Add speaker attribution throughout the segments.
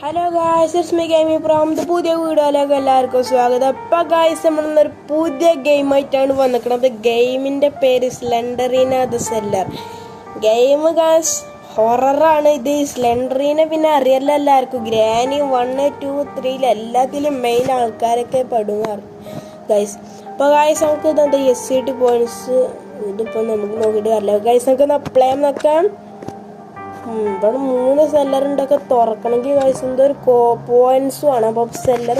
Speaker 1: Hello guys, it's me gaming from the പുതിയ വീഡിയോയിലേക്ക് എല്ലാവർക്കും സ്വാഗതം. അപ്പോൾ ഗായ്സ്, നമ്മളിന്നൊരു പുതിയ ഗെയിമായിട്ടാണ് വന്നിരിക്കുന്നത്. ഗെയിമിൻ്റെ പേര് സ്ലെൻഡറീന ദ സെല്ലർ. ഗെയിം ഗായ്സ് ഹൊററാണ്. ഇത് സ്ലെൻഡറീനെ പിന്നെ അറിയില്ല എല്ലാവർക്കും. ഗ്രാനി 1, 2, 3 എല്ലാത്തിലും മെയിൻ ആൾക്കാരൊക്കെ പെടുങ്ങാറ് ഗായ്സ്. അപ്പോൾ ഗായ്സ് നമുക്ക് ഇതെന്താ SCT പോയിന്റ്സ് ഇതിപ്പോൾ നമുക്ക് നോക്കിയിട്ട് അറിയില്ല ഗായ്സ്. നമുക്ക് പ്ലേ നോക്കാം. ഇവിടെ 3 സെല്ലറുണ്ടൊക്കെ തുറക്കണമെങ്കിൽ ഗൈസ് എന്തൊരു പോയിന്റ്സും ആണ്. അപ്പം സെല്ലർ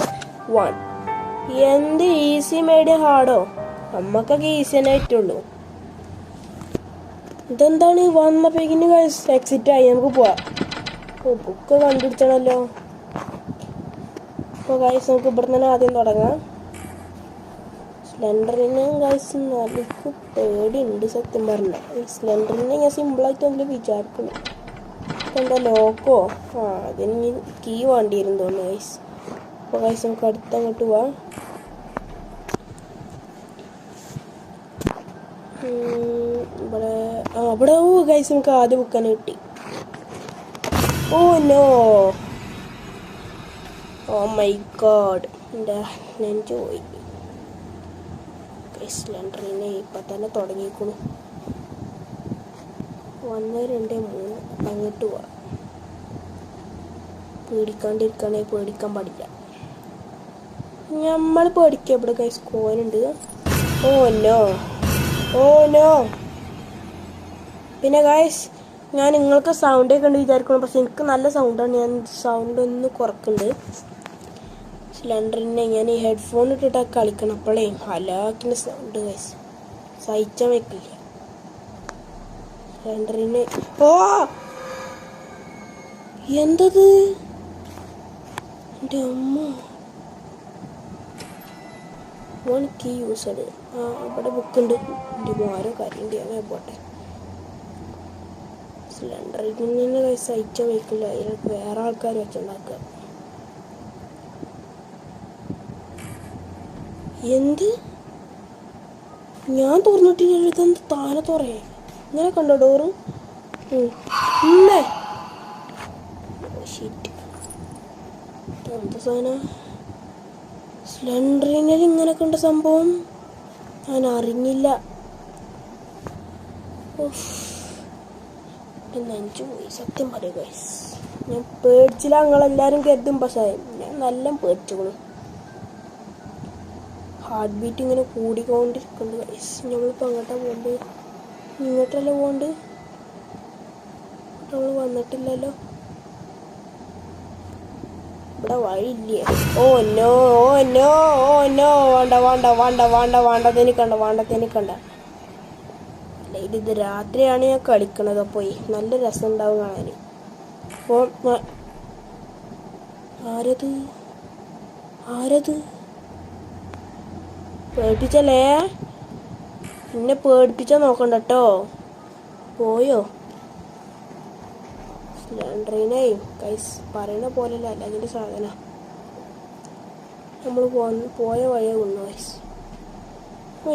Speaker 1: 1 എന്ത് ഈസി മേഡിയം ഹാർഡോ, നമ്മക്കൊക്കെ ഈസി തന്നെ ആയിട്ടുള്ളൂ. ഇതെന്താണ് വന്നപ്പോഴേക്കിന് ഗൈസ് എക്സിറ്റ് ആയി. നമുക്ക് പോവാം. ബുക്ക് കണ്ടുപിടിച്ചണല്ലോ. അപ്പോൾ ഗൈസ് നമുക്ക് ഇവിടെ തന്നെ ആദ്യം തുടങ്ങാം. സ്ലെൻഡറിനെ ഗൈസ് എനിക്ക് പേടിയുണ്ട് സത്യം പറഞ്ഞാൽ. സ്ലെൻഡറിനെ ഞാൻ സിമ്പിളായിട്ട് എന്തെങ്കിലും വിചാരിക്കുന്നു. എന്താ ലോക്കോ? അതിന് കീ വേണ്ടിയിരുന്നു തോന്നുന്നു ഗൈസ്. അപ്പോൾ ഗൈസ് നമുക്ക് അടുത്തങ്ങോട്ട് പോവാം. ഇവിടെ ഗൈസ് നമുക്ക് ആദ്യം ബുക്കാനെ കിട്ടി. Oh no, oh my God, എൻ്റെ നെഞ്ച് പോയി. ഗൈസ് സിലിണ്ടറിനെ ഇപ്പം തന്നെ തുടങ്ങിയിരിക്കുന്നു. 1, 2, 3 അങ്ങോട്ട് പോവാം. പേടിക്കാണ്ടിരിക്കണേ, പേടിക്കാൻ പാടില്ല. നമ്മൾ പേടിക്കുക. ഇവിടെ ഗൈസ് കോയിനുണ്ട്. Oh no, oh no. പിന്നെ ഗൈസ് ഞാൻ നിങ്ങൾക്ക് സൗണ്ടൊക്കെ ഉണ്ട് വിചാരിക്കണം, പക്ഷെ എനിക്ക് നല്ല സൗണ്ടാണ്. ഞാൻ സൗണ്ട് ഒന്ന് കുറക്കുന്നുണ്ട്. സിലിണ്ടറിനെ ഞാൻ ഈ ഹെഡ്ഫോൺ ഇട്ടിട്ടാണ് കളിക്കണം. അപ്പോഴേ ഹലാക്കിൻ്റെ സൗണ്ട് ഗൈസ് സഹിച്ചാൻ വെക്കില്ല. സിലിണ്ടറിനെ ഓ എന്തത് എൻ്റെ അമ്മ. 1 കീ യൂസ്ഡ്. ഇവിടെ ബുക്കുണ്ട്. എൻ്റെ ആരോ കാര്യമുണ്ട്. അങ്ങനെ പോട്ടെ. സിലിണ്ടറിൽ നിന്ന് സഹിച്ചാൽ വയ്ക്കില്ല. അതിലേക്ക് വേറെ ആൾക്കാർ വെച്ചുണ്ടാക്കുക. എന്ത് ഞാൻ തുറന്നിട്ടില്ല. ഇതെന്ത് താനെ തുറയേ? ഇങ്ങനെ കണ്ടോ ഡോറ്? എന്ത് സാധനം? സ്ലെൻഡറിനിൽ ഇങ്ങനെ കണ്ട സംഭവം ഞാൻ അറിഞ്ഞില്ല. നെഞ്ചു പോയി സത്യം പറയുക ഗൈസ്. ഞാൻ പേടിച്ചില്ല, ഞങ്ങളെല്ലാവരും കരുതും, പക്ഷേ ഞാൻ നല്ല പേടിച്ചോളൂ. ഹാർട്ട് ബീറ്റ് ഇങ്ങനെ കൂടിക്കൊണ്ടിരിക്കുന്നുണ്ട് ഗൈസ്. നമ്മളിപ്പോൾ അങ്ങോട്ടാണ് പോകേണ്ടത്. ഇങ്ങോട്ടല്ലേ പോകേണ്ടത്? നമ്മൾ വന്നിട്ടില്ലല്ലോ. ഇവിടെ വഴിയില്ലേ? Oh no, oh no, oh no. വേണ്ട വേണ്ട വേണ്ട വേണ്ട വേണ്ട തെനിക്കണ്ട, വേണ്ട തെനിക്കണ്ട. അല്ല ഇത് രാത്രിയാണ് ഞാൻ കളിക്കണത്. അപ്പോൾ നല്ല രസം ഉണ്ടാവും കാണാൻ. അപ്പോൾ ആരത്? ആരത്? പേടിപ്പിച്ചല്ലേ? എന്നെ പേടിപ്പിച്ചാൽ നോക്കണ്ട കേട്ടോ. പോയോ സിലിണ്ടറിനെ? കൈസ് പറയണ പോലെയല്ല അതിൻ്റെ സാധന. നമ്മൾ പോയ വഴിയെ കൊണ്ടു കൈസ്.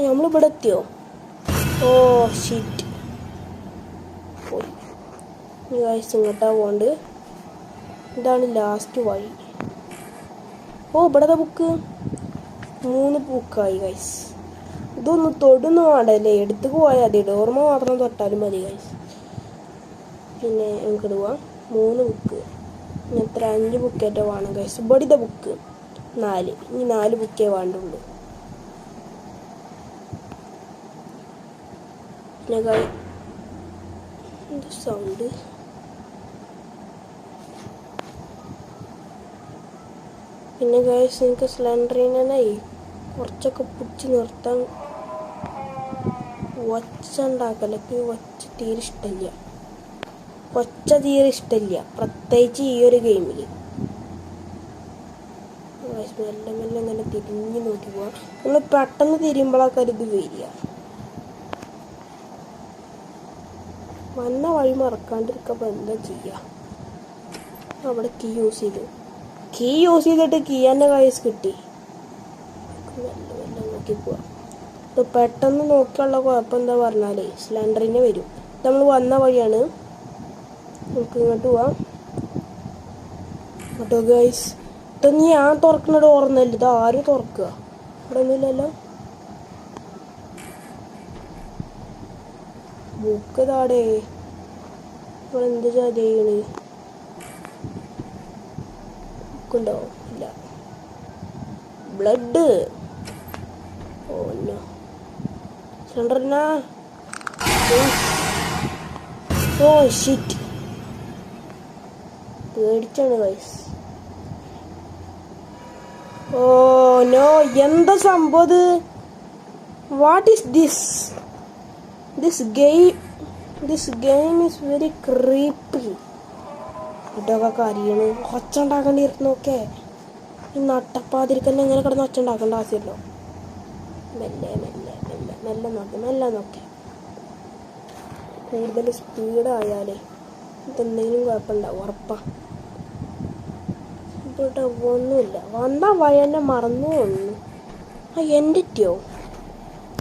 Speaker 1: നമ്മളിവിടെ എത്തിയോ? ഓ ഷിറ്റ്, പോയി. കൈസ് ഇങ്ങോട്ടാ പോണ്ട്. ഇതാണ് ലാസ്റ്റ് വഴി. ഓ ഇവിടത്തെ ബുക്ക് 3 ബുക്കായി കൈസ്. ഇതൊന്നും തൊടുന്നു വേണ്ടല്ലേ, എടുത്തു പോയാൽ മതി. ഓർമ്മ മാത്രം തൊട്ടാലും മതി ഗൈസ്. പിന്നെ നമുക്ക് ഇടുക 3 ബുക്ക്. എത്ര 5 ബുക്കേറ്റോ വേണം ഗൈസ്. ഇവിടുത്തെ ബുക്ക് 4. ഇനി 4 ബുക്കേ വേണ്ടുള്ളൂ. പിന്നെ എന്ത് സൗണ്ട്? പിന്നെ ഗൈസ് എനിക്ക് സിലിണ്ടറിനായി കുറച്ചൊക്കെ പിടിച്ച് നിർത്താൻ ഒച്ച ഉണ്ടാക്കലൊക്കെ. ഒച്ച തീരെ ഇഷ്ടമില്ല. ഒച്ച തീരെ ഇഷ്ടമില്ല, പ്രത്യേകിച്ച് ഈ ഒരു ഗെയിമിൽ. മെല്ലെ മെല്ലെ ഇങ്ങനെ തിരിഞ്ഞ് നോക്കി പോവാം. നമ്മൾ പെട്ടെന്ന് തിരിയുമ്പോഴൊക്കെ ഇത് വരിക. വന്ന വഴി മറക്കാണ്ടിരിക്കുമ്പോൾ എന്താ ചെയ്യുക? അവിടെ കീ യൂസ് ചെയ്തിട്ട് കീ തന്നെ കൈസ് കിട്ടി. മെല്ലെ മെല്ലെ നോക്കി പോവാം. ഇത് പെട്ടെന്ന് നോക്കിയുള്ള കുഴപ്പം എന്താ പറഞ്ഞാൽ സിലിണ്ടറിന് വരും. നമ്മൾ വന്ന വഴിയാണ്. നമുക്ക് ഇങ്ങോട്ട് പോവാം. കേട്ടോ ഗൈസ്. ഇതൊന്നും ഞാൻ തുറക്കുന്ന ഡോറൊന്നുമല്ല, ഇത് ആരും തുറക്കുക. ഇവിടെ ഒന്നുമില്ലല്ലോ. ബുക്ക് താടേ. ഇവിടെ എന്ത് ചെയ്യണ്? ബുക്കുണ്ടോ? ഇല്ല. ബ്ലഡ്. Oh no. സിലിണ്ടറിനാ. Oh shit. പേടിച്ചാണ് ഗൈസ്. ഓ നോ, എന്താ സംഭവം ഇത്? What is this? This game is very creepy. ഇതൊക്കെ കരിയണ്. ഒച്ച ഉണ്ടാക്കേണ്ടിയിരുന്നോക്കെ. ഈ നട്ടപ്പാതിരിക്കന്നെ ഇങ്ങനെ കിടന്ന് ഒച്ച ഉണ്ടാക്കേണ്ട ആവശ്യമല്ലോ. മെല്ലെ നോക്കെ. കൂടുതൽ സ്പീഡായാലേ ഇതെന്തെങ്കിലും കുഴപ്പമുണ്ടാവും, ഉറപ്പാ. ഇതോട്ട് ഒന്നുമില്ല. വന്നാ വഴന്നെ മറന്നു തോന്നുന്നു. എൻ്റെ എത്തിയോ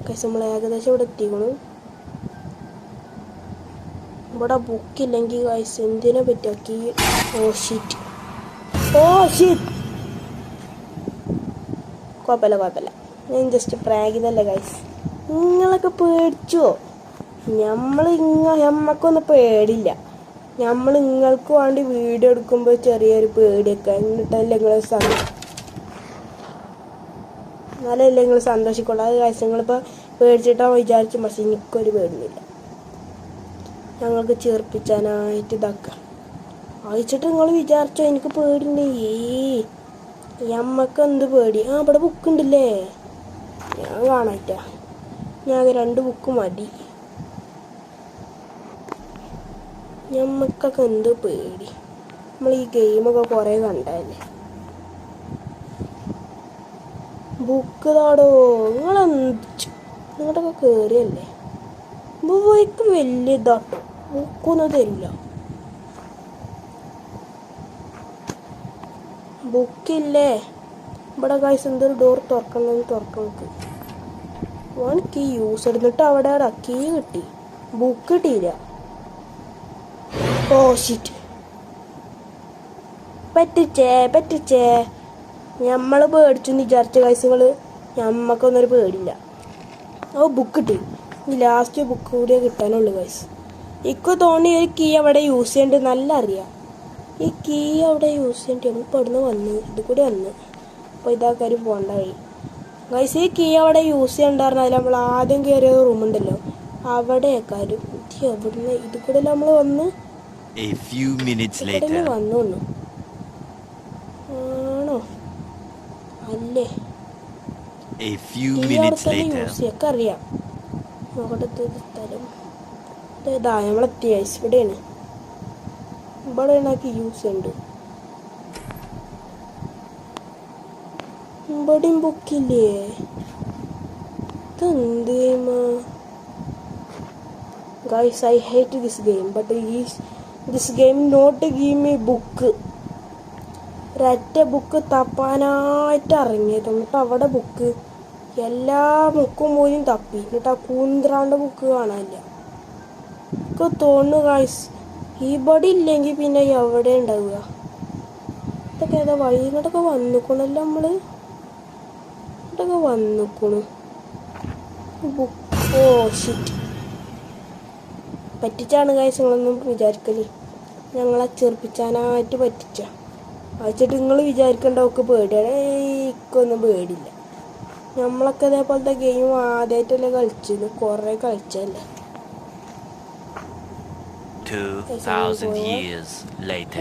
Speaker 1: കൈസ്? നമ്മൾ ഏകദേശം ഇവിടെ എത്തിക്കണം. ഇവിടെ ബുക്കില്ലെങ്കിൽ ഗൈസ് എന്തിനെ പറ്റിയാക്കി? Oh shit. കുഴപ്പമില്ല. ഞാൻ ജസ്റ്റ് പ്രാഗിതല്ലേ ഗൈസ്. നിങ്ങളൊക്കെ പേടിച്ചോ? ഞമ്മക്കൊന്നും പേടില്ല. നമ്മൾ നിങ്ങൾക്ക് വേണ്ടി വീഡിയോ എടുക്കുമ്പോൾ ചെറിയൊരു പേടിയൊക്കെ, എന്നിട്ടല്ലേ നിങ്ങൾ സന്തോഷിക്കുള്ളൂ. അത് ഗൈസ് നിങ്ങളിപ്പോൾ പേടിച്ചിട്ടാണ് വിചാരിച്ചു, പക്ഷെ എനിക്കൊരു പേടിയില്ല. ഞങ്ങൾക്ക് ചേർപ്പിച്ചാനായിട്ട് ഇതാക്കാം അയച്ചിട്ട് നിങ്ങൾ വിചാരിച്ചോ എനിക്ക് പേടിയുണ്ട്? ഞമ്മക്ക് എന്ത് പേടി? ഇവിടെ ബുക്കുണ്ടല്ലേ, ഞാൻ കാണാറ്റ. ഞാൻ 2 ബുക്ക് മതി. ഞമ്മക്കൊക്കെ എന്ത് പേടി? നമ്മൾ ഈ ഗെയിമൊക്കെ കുറേ കണ്ടല്ലേ. ബുക്ക് താടോ. നിങ്ങളൊക്കെ കയറിയല്ലേ. ബുക്ക് വലിയ ഇതാട്ടോ, ബുക്കൊന്നും തരില്ല. ബുക്കില്ലേ ഇവിടെ ഗൈസ്? എന്തൊരു ഡോർ തുറക്കണം നമുക്ക്. കീ യൂസ് എടുത്തിട്ട് അവിടെ കീ കിട്ടി, ബുക്ക് കിട്ടിയില്ല. Oh shit. പറ്റിച്ചേ. ഞമ്മള് പേടിച്ചെന്ന് വിചാരിച്ച ഗൈസ് നിങ്ങൾ. ഞമ്മക്കൊന്നൊരു പേടില്ല. ഓ ബുക്ക് കിട്ടി. ലാസ്റ്റ് ബുക്ക് കൂടിയേ കിട്ടാനുള്ളൂ ഗൈസ്. എനിക്ക് തോന്നി ഒരു കീ അവിടെ യൂസ് ചെയ്യേണ്ടത് നല്ല അറിയാം. ഈ കീ അവിടെ യൂസ് ചെയ്യേണ്ടി ഇപ്പോൾ ഇവിടുന്ന് വന്നു, ഇത് കൂടി വന്നു. അപ്പോൾ ഇതാക്കാരും പോകേണ്ട വഴി ഗൈസ്. ഈ കീ അവിടെ യൂസ് ചെയ്യണ്ടായിരുന്നു. അതിൽ നമ്മൾ ആദ്യം കയറിയ റൂമുണ്ടല്ലോ, അവിടെ ആക്കാരും എവിടുന്ന് ഇത് കൂടെ നമ്മൾ വന്ന് വന്നു. ആണോ അല്ലേ? യൂസ് ചെയ്യൊക്കെ അറിയാം. നോക്കട്ടെ സ്ഥലം ഇതാ, നമ്മളെത്തിയ ഇവിടെയാണ്. ഇവിടെ ഉണ്ടാക്കി യൂസ് ഉണ്ട്. ഇവിടെയും ബുക്കില്ലേ? ഇതെന്ത് ഗെയിമാ guys? I hate this game, but this game not give me book. ഒരൊറ്റ ബുക്ക് തപ്പാനായിട്ട് ഇറങ്ങിയത്. എന്നിട്ട് അവിടെ ബുക്ക് എല്ലാ ബുക്കും പോലും തപ്പി. എന്നിട്ട് ആ കൂന്ത്രാണ്ട് ബുക്ക് കാണാനില്ല. എനിക്ക് തോന്നുന്നു ഗൈസ് ഇവിടെ ഇല്ലെങ്കിൽ പിന്നെ എവിടെ ഉണ്ടാവുക? ഇതൊക്കെ ഏതാ വഴി? ഇങ്ങോട്ടൊക്കെ വന്നിക്കണല്ലോ നമ്മള്. ഇങ്ങോട്ടൊക്കെ വന്നിക്കണു. Oh shit. പറ്റിച്ചാണ് ഗൈസ്. നിങ്ങളൊന്നും വിചാരിക്കല് ഞങ്ങളെ ചെറുപ്പിച്ചാനായിട്ട് പറ്റിച്ച. അയച്ചിട്ട് നിങ്ങൾ വിചാരിക്കേണ്ട ഒക്കെ പേടിയാണ്. എനിക്കൊന്നും പേടില്ല. നമ്മളൊക്കെ ഇതേപോലത്തെ ഗെയിം ആദ്യമായിട്ടല്ലേ കളിച്ചത്, കുറേ കളിച്ചല്ലേ.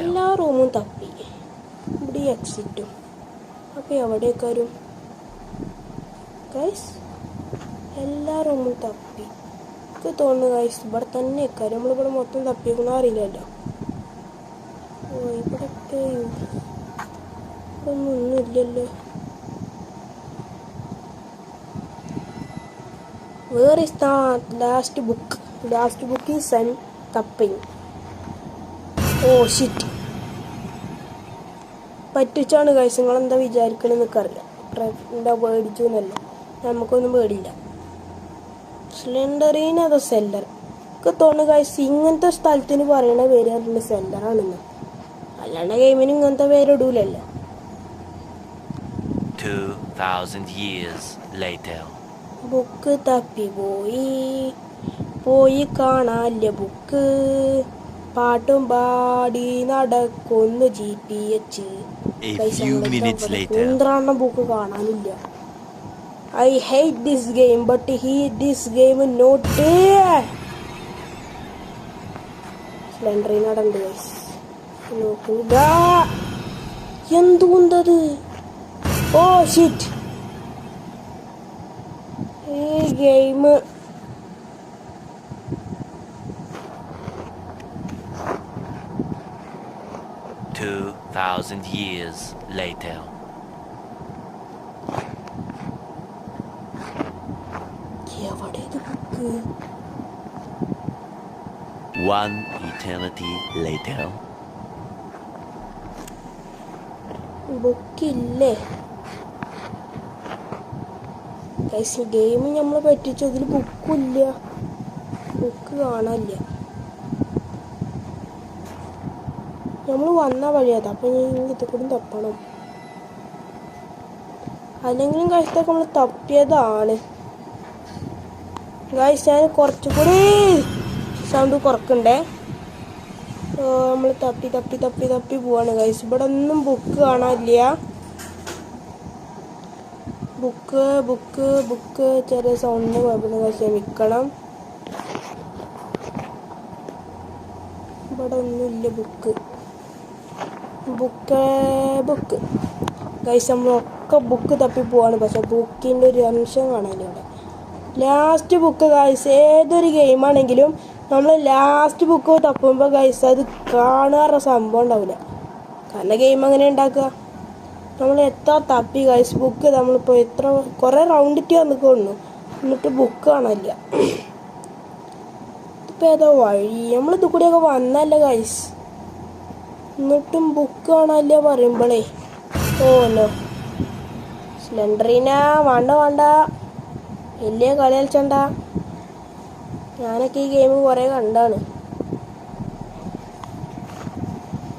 Speaker 1: എല്ലാ റൂമും തപ്പി, ഇവിടെ എക്സിറ്റും. അപ്പോൾ എവിടെയൊക്കെയും ഗൈസ് എല്ലാ റൂമും തപ്പി. എനിക്ക് തോന്നുന്നു ഗൈസ് ഇവിടെ തന്നെ വെക്കാറ്. നമ്മളിവിടെ മൊത്തം തപ്പിയേക്കണോ അറിയില്ലല്ലോ. ഓ ഇവിടെയൊക്കെ ഒന്നുമില്ലല്ലോ. Where is the last book? Last book is sun tapping. Oh shit. പറ്റിച്ചാണ് ഗൈസ്. നിങ്ങളെന്താ വിചാരിക്കണമെന്ന് എനിക്കറിയാം. എന്താ പേടിച്ചു എന്നല്ല, നമുക്കൊന്നും പേടില്ല. സ്ലെൻഡറിന് അതോ സെല്ലർ? ഒക്കെ തോന്നുന്നു ഗൈസ് ഇങ്ങനത്തെ സ്ഥലത്തിന് പറയണ പേര് സെല്ലറാണെന്ന്. അല്ലാണ്ട് ഗെയിമിന് ഇങ്ങനത്തെ പേരിടൂലല്ലോ.
Speaker 2: 2000 years later.
Speaker 1: ബുക്ക് തപ്പി പോയി കാണാല്ല ബുക്ക്, പാട്ടും പാടി നടക്കുന്നു GPH.
Speaker 2: A few minutes later.
Speaker 1: Book കാണാനില്ല. I hate this game, but this game not there. സ്ലെൻഡറിനടണ്ട് നോക്കുക. എന്തുകൊണ്ടത്? ഓ ഷിറ്റ്, ഈ game
Speaker 2: 2000 years later. One eternity later.
Speaker 1: ബുക്കില്ലേ ഗെയിം നമ്മളെ പറ്റിച്ചു. അതിൽ ബുക്കില്ല, ബുക്ക് കാണാനില്ല. നമ്മൾ വന്ന വഴിയാത്. അപ്പം ഞാൻ ഇതുകൂടി തപ്പണം. അല്ലെങ്കിലും കഴിച്ചതൊക്കെ നമ്മൾ തപ്പിയതാണ്. ഗൈസ് ഞാൻ കുറച്ചുകൂടി സൗണ്ട് കുറക്കണ്ടേ. നമ്മൾ തപ്പി പോവാണ് ഗൈസ്. ഇവിടെ ഒന്നും ബുക്ക് കാണാനില്ല. ബുക്ക് ചെറിയ സൗണ്ടിന് കുഴപ്പമില്ല ഗൈസ്, ക്ഷമിക്കണം. ഇവിടെ ഒന്നുമില്ല ബുക്ക് ഗൈസ്. നമ്മളൊക്കെ ബുക്ക് തപ്പി പോവാണ്, പക്ഷെ ബുക്കിൻ്റെ ഒരു അംശം കാണാനില്ല ഇവിടെ. ലാസ്റ്റ് ബുക്ക് ഗൈസ്, ഏതൊരു ഗെയിമാണെങ്കിലും നമ്മൾ ലാസ്റ്റ് ബുക്ക് തപ്പുമ്പോൾ ഗൈസ് അത് കാണാറുള്ള സംഭവം ഉണ്ടാവില്ല. കാരണം ഗെയിം അങ്ങനെ ഉണ്ടാക്കുക. നമ്മൾ എത്ര തപ്പി ഗൈസ് ബുക്ക്, നമ്മളിപ്പോൾ കുറേ റൗണ്ട് ഇട്ട് വന്നിക്കൊള്ളു, എന്നിട്ട് ബുക്ക് കാണാനില്ല. ഇതിപ്പോൾ ഏതോ വഴി, നമ്മളിത് കൂടെയൊക്കെ വന്നല്ല ഗൈസ്, എന്നിട്ടും ബുക്ക് കാണാനില്ല പറയുമ്പോഴേ. ഓല്ലോ സ്ലെൻഡറിന വേണ്ട വലിയ കളി കളിച്ചണ്ട. ഞാനൊക്കെ ഈ ഗെയിം കുറേ കണ്ടാണ്.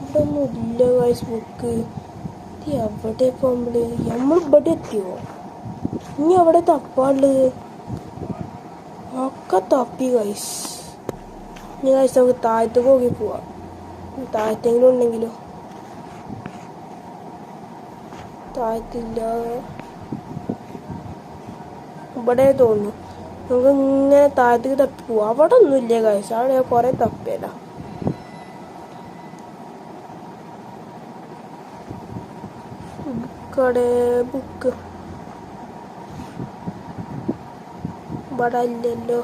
Speaker 1: ഇവിടെ ഒന്നും ഇല്ല ഗൈസ് ബുക്ക്. എവിടെ പോകുമ്പോള് നമ്മളിവിടെ എത്തിയോ? ഇനി എവിടെ തപ്പാളുള്ളത്? ഒക്കെ തപ്പി ഗൈസ്. ഇനി ഗൈസ് നമുക്ക് താഴത്തേക്ക് നോക്കി പോവാം. താഴത്തെങ്കിലും ഉണ്ടെങ്കിലോ? താഴത്തില്ല, ഇവിടെ തോന്നുന്നു. നമുക്ക് ഇങ്ങനെ താഴത്തേക്ക് തപ്പി പോവാം. അവിടെ ഒന്നുമില്ല ഗൈസ്, അവിടെ കുറേ തപ്പിയല്ല. ബുക്ക് ഇവിടെ ഇല്ലല്ലോ.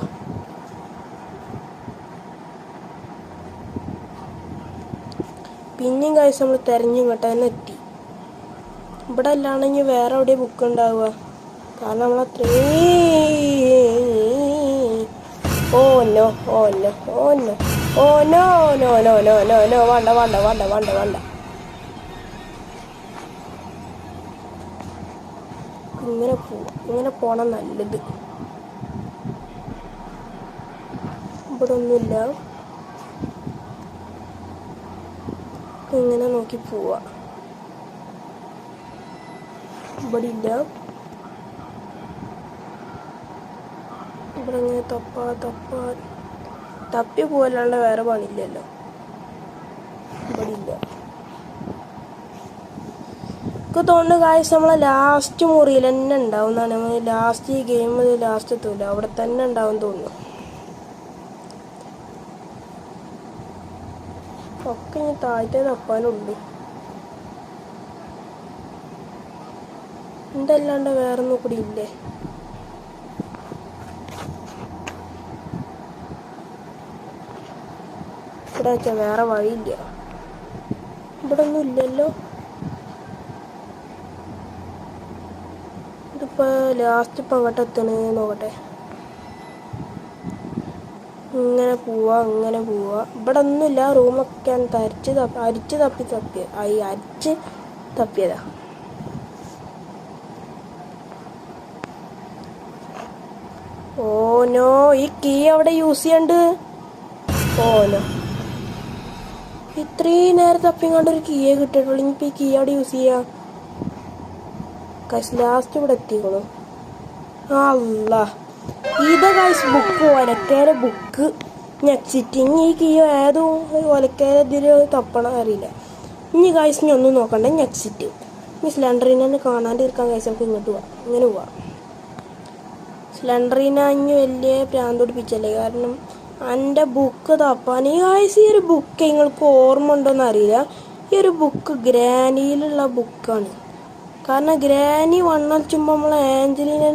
Speaker 1: പിന്നെയും ഗൈസ് നമ്മൾ തിരഞ്ഞിങ്ങോട്ട് തന്നെ എത്തി. ഇവിടെ അല്ലാണെങ്കിൽ വേറെ എവിടെ ബുക്ക് ഉണ്ടാവുക? കാരണം നമ്മളത്രേ വേണ്ട. ഇങ്ങനെ പോണം നല്ലത്. ഇവിടെ ഒന്നുമില്ല, ഇങ്ങനെ നോക്കി പോവാ. ഇവിടെ ഇല്ല. ഇവിടെ ഇങ്ങനെ തപ്പി പോവല്ലാണ്ട് വേറെ പണിയില്ലല്ലോ. ഇവിടെ ഇല്ല. എനിക്ക് തോന്നുന്നു ഗായ്സ് നമ്മളെ ലാസ്റ്റ് മുറിയിൽ തന്നെ ഉണ്ടാവും എന്നാണ്. നമ്മൾ ലാസ്റ്റ് ഈ ഗെയിം ലാസ്റ്റ് എത്തൂല, അവിടെ തന്നെ ഉണ്ടാവും തോന്നുന്നു. ഒക്കെ ഇനി താഴത്തെ തപ്പാനുള്ളൂ. എന്തല്ലാണ്ട് വേറെ ഒന്നും കൂടി ഇല്ലേ? ഇവിടെ വെച്ചാൽ വേറെ വഴിയില്ല. ഇവിടെ ഒന്നും ഇല്ലല്ലോ. ഇതിപ്പോൾ ലാസ്റ്റ് ഇപ്പം അങ്ങോട്ട് എത്തണേ നോക്കട്ടെ. ഇങ്ങനെ പോവാ. ഇവിടെ ഒന്നുമില്ല. റൂമൊക്കെ അരിച്ച് തപ്പിയതാ. ഓനോ ഈ കീ അവിടെ യൂസ് ചെയ്യണ്ട്. ഓനോ ഇത്രയും നേരം തപ്പിങ്ങാണ്ട് ഒരു കീയെ കിട്ടിയിട്ടുള്ളൂ. ഇനിയിപ്പോൾ ഈ കീ അവിടെ യൂസ് ചെയ്യാം. ഗൈസ് ലാസ്റ്റ് ഇവിടെ എത്തിക്കോളൂ. അല്ല ഇതാ ഗൈസ് ബുക്ക്, ഒലക്കേരെ ബുക്ക്. എക്സിറ്റിങ് ഈ കീ ഏതോ ഒലക്കേരെ ഇതിൽ തപ്പണം അറിയില്ല. ഇനി ഗൈസ് ഇനി ഒന്നും നോക്കണ്ട. ഇനി എക്സിറ്റ്. ഇനി സ്ലെൻഡറിനെ കാണാണ്ടിരിക്കാൻ ഗൈസ് നമുക്ക് ഇങ്ങോട്ട് പോവാം. ഇങ്ങനെ പോവാം. സ്ലെൻഡറിനെ ഇനി വലിയ പ്രാന്ത് പിടിപ്പിച്ചല്ലേ, കാരണം എൻ്റെ ബുക്ക് തപ്പാൻ. ഈ ഗൈസ് ഈ ഒരു ബുക്ക് നിങ്ങൾക്ക് ഓർമ്മ ഉണ്ടോയെന്ന് അറിയില്ല. ഈ ഒരു ബുക്ക് ഗ്രാനിയിലുള്ള ബുക്കാണ്. കാരണം ഗ്രാനി വണ്ണച്ചുമ്പോൾ നമ്മൾ ആഞ്ചലിനെ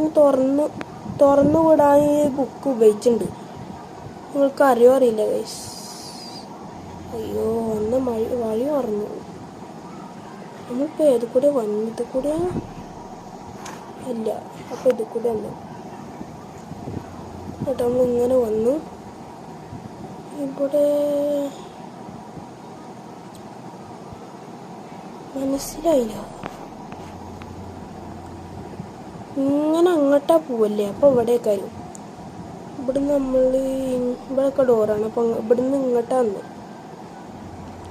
Speaker 1: തുറന്നു വിടാൻ ഈ ബുക്ക് ഉപയോഗിച്ചിട്ടുണ്ട്. നിങ്ങൾക്ക് അറിയോ അറിയില്ല ഗൈസ്. അയ്യോ ഒന്ന് വഴി പറഞ്ഞു. നമ്മളിപ്പോൾ ഏത് കൂടെ വന്നു? ഇത് കൂടെ അല്ല, അപ്പോൾ ഇത് കൂടെ വന്നു. എന്നിട്ട് നമ്മൾ ഇങ്ങനെ വന്നു. ഇവിടെ മനസ്സിലായില്ല. ഇങ്ങനെ അങ്ങോട്ടാ പോവല്ലേ? അപ്പോൾ ഇവിടേക്കാരും ഇവിടുന്ന് നമ്മൾ ഇവിടെയൊക്കെ ഡോറാണ്. അപ്പം ഇവിടുന്ന് ഇങ്ങോട്ടാ വന്നു.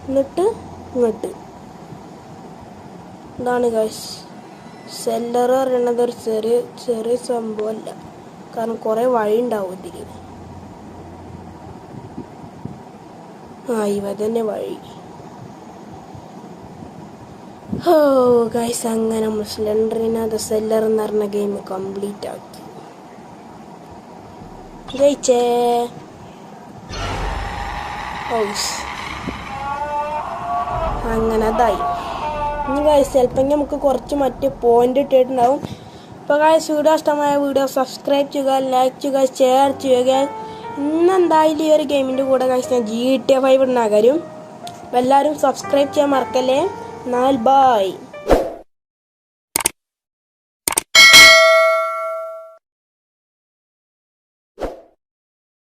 Speaker 1: എന്നിട്ട് ഇങ്ങോട്ട് ഇതാണ് ഗൈസ് സെല്ലർ പറയണത്. ഒരു ചെറിയ സംഭവമല്ല, കാരണം കുറേ വഴി ഉണ്ടാവും ഇതിൽ. ഇവ തന്നെ വഴി. ഓ ഗൈസ് അങ്ങനെ നമ്മൾ സ്ലെൻഡറിന ദ സെല്ലർ എന്ന് പറഞ്ഞ ഗെയിം കംപ്ലീറ്റ് ആക്കി. ജയിച്ചേ. അങ്ങനെ അതായി. ഇനി ഗൈസ് ചിലപ്പോൾ നമുക്ക് കുറച്ച് മറ്റ് പോയിന്റ് ഇട്ടിട്ടുണ്ടാവും. അപ്പോൾ ഗൈസ് വീഡിയോ ഇഷ്ടമായ വീഡിയോ സബ്സ്ക്രൈബ് ചെയ്യുക, ലൈക്ക് ചെയ്യുക, ഷെയർ ചെയ്യുക. ഇന്നെന്തായാലും ഈ ഒരു ഗെയിമിൻ്റെ കൂടെ ഗൈസ് ഞാൻ GTA 5 ഉണ്ടാകാരും. എല്ലാവരും സബ്സ്ക്രൈബ് ചെയ്യാൻ മറക്കല്ലേ. എന്നാൽ ബൈ.